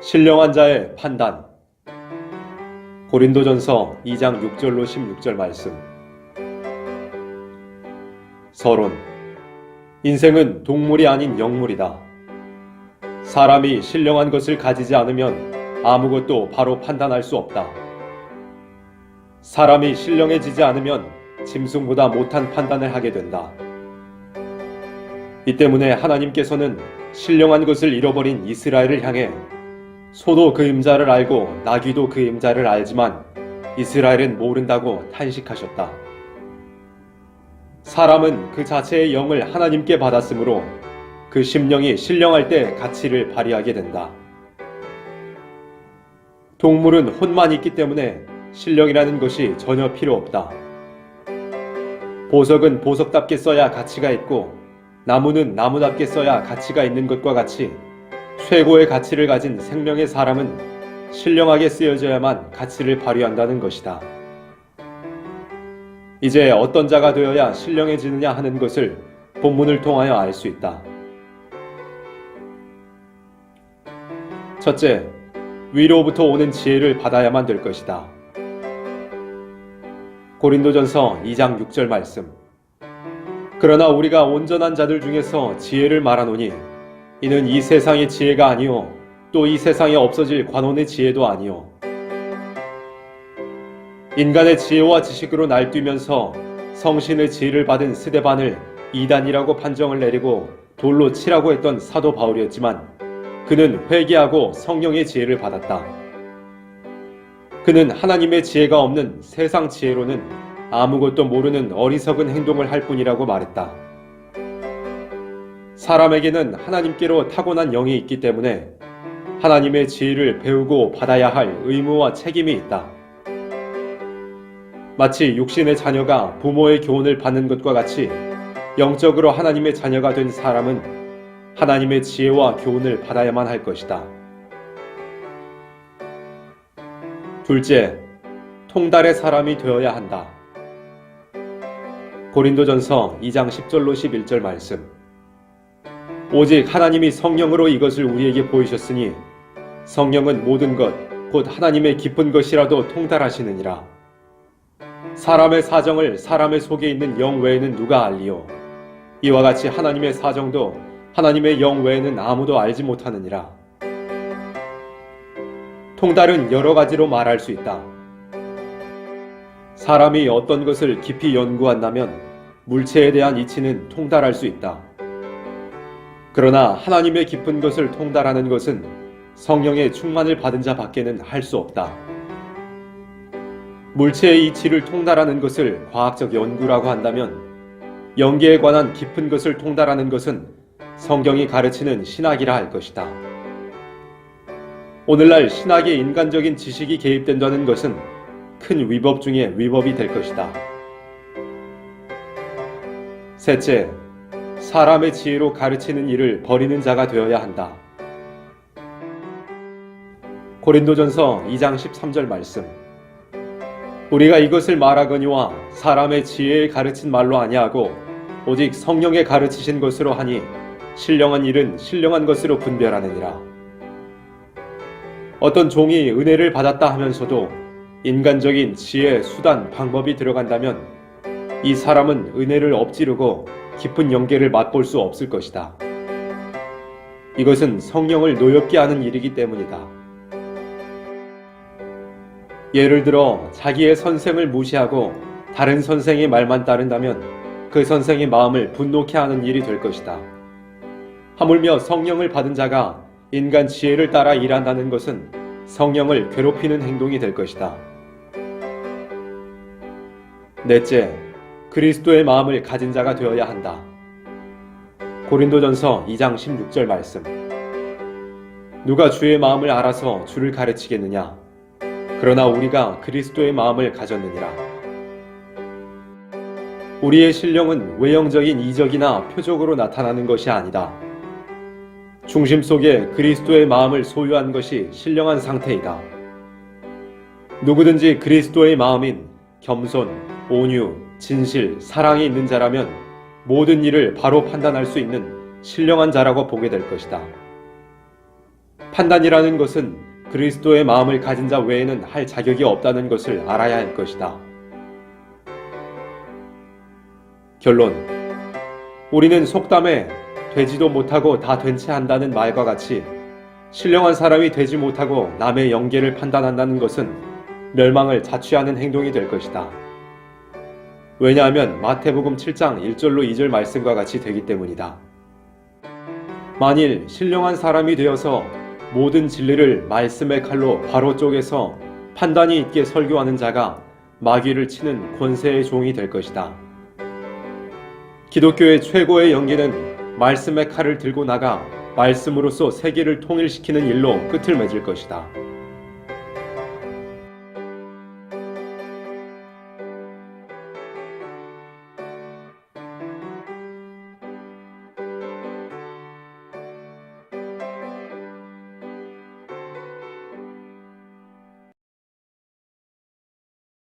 신령한 자의 판단. 고린도전서 2장 6절로 16절 말씀. 서론. 인생은 동물이 아닌 영물이다. 사람이 신령한 것을 가지지 않으면 아무것도 바로 판단할 수 없다. 사람이 신령해지지 않으면 짐승보다 못한 판단을 하게 된다. 이 때문에 하나님께서는 신령한 것을 잃어버린 이스라엘을 향해 소도 그 임자를 알고 나귀도 그 임자를 알지만 이스라엘은 모른다고 탄식하셨다. 사람은 그 자체의 영을 하나님께 받았으므로 그 심령이 신령할 때 가치를 발휘하게 된다. 동물은 혼만 있기 때문에 신령이라는 것이 전혀 필요 없다. 보석은 보석답게 써야 가치가 있고 나무는 나무답게 써야 가치가 있는 것과 같이 최고의 가치를 가진 생명의 사람은 신령하게 쓰여져야만 가치를 발휘한다는 것이다. 이제 어떤 자가 되어야 신령해지느냐 하는 것을 본문을 통하여 알 수 있다. 첫째, 위로부터 오는 지혜를 받아야만 될 것이다. 고린도전서 2장 6절 말씀. 그러나 우리가 온전한 자들 중에서 지혜를 말하노니 이는 이 세상의 지혜가 아니요 또 이 세상에 없어질 관원의 지혜도 아니요. 인간의 지혜와 지식으로 날뛰면서 성신의 지혜를 받은 스데반을 이단이라고 판정을 내리고 돌로 치라고 했던 사도 바울이었지만 그는 회개하고 성령의 지혜를 받았다. 그는 하나님의 지혜가 없는 세상 지혜로는 아무것도 모르는 어리석은 행동을 할 뿐이라고 말했다. 사람에게는 하나님께로 타고난 영이 있기 때문에 하나님의 지혜를 배우고 받아야 할 의무와 책임이 있다. 마치 육신의 자녀가 부모의 교훈을 받는 것과 같이 영적으로 하나님의 자녀가 된 사람은 하나님의 지혜와 교훈을 받아야만 할 것이다. 둘째, 통달의 사람이 되어야 한다. 고린도전서 2장 10절로 11절 말씀. 오직 하나님이 성령으로 이것을 우리에게 보이셨으니 성령은 모든 것, 곧 하나님의 깊은 것이라도 통달하시느니라. 사람의 사정을 사람의 속에 있는 영 외에는 누가 알리요? 이와 같이 하나님의 사정도 하나님의 영 외에는 아무도 알지 못하느니라. 통달은 여러 가지로 말할 수 있다. 사람이 어떤 것을 깊이 연구한다면 물체에 대한 이치는 통달할 수 있다. 그러나 하나님의 깊은 것을 통달하는 것은 성령의 충만을 받은 자 밖에는 할 수 없다. 물체의 이치를 통달하는 것을 과학적 연구라고 한다면 영계에 관한 깊은 것을 통달하는 것은 성경이 가르치는 신학이라 할 것이다. 오늘날 신학에 인간적인 지식이 개입된다는 것은 큰 위법 중에 위법이 될 것이다. 셋째, 사람의 지혜로 가르치는 일을 버리는 자가 되어야 한다. 고린도전서 2장 13절 말씀. 우리가 이것을 말하거니와 사람의 지혜에 가르친 말로 아니하고 오직 성령에 가르치신 것으로 하니 신령한 일은 신령한 것으로 분별하느니라. 어떤 종이 은혜를 받았다 하면서도 인간적인 지혜, 수단, 방법이 들어간다면 이 사람은 은혜를 엎지르고 깊은 영계를 맛볼 수 없을 것이다. 이것은 성령을 노엽게 하는 일이기 때문이다. 예를 들어 자기의 선생을 무시하고 다른 선생의 말만 따른다면 그 선생의 마음을 분노케 하는 일이 될 것이다. 하물며 성령을 받은 자가 인간 지혜를 따라 일한다는 것은 성령을 괴롭히는 행동이 될 것이다. 넷째, 그리스도의 마음을 가진 자가 되어야 한다. 고린도전서 2장 16절 말씀. 누가 주의 마음을 알아서 주를 가르치겠느냐? 그러나 우리가 그리스도의 마음을 가졌느니라. 우리의 신령은 외형적인 이적이나 표적으로 나타나는 것이 아니다. 중심 속에 그리스도의 마음을 소유한 것이 신령한 상태이다. 누구든지 그리스도의 마음인 겸손, 온유, 진실, 사랑이 있는 자라면 모든 일을 바로 판단할 수 있는 신령한 자라고 보게 될 것이다. 판단이라는 것은 그리스도의 마음을 가진 자 외에는 할 자격이 없다는 것을 알아야 할 것이다. 결론. 우리는 속담에 되지도 못하고 다 된 채 한다는 말과 같이 신령한 사람이 되지 못하고 남의 영계를 판단한다는 것은 멸망을 자취하는 행동이 될 것이다. 왜냐하면 마태복음 7장 1절로 2절 말씀과 같이 되기 때문이다. 만일 신령한 사람이 되어서 모든 진리를 말씀의 칼로 바로 쪼개서 판단이 있게 설교하는 자가 마귀를 치는 권세의 종이 될 것이다. 기독교의 최고의 영계는 말씀의 칼을 들고 나가 말씀으로써 세계를 통일시키는 일로 끝을 맺을 것이다.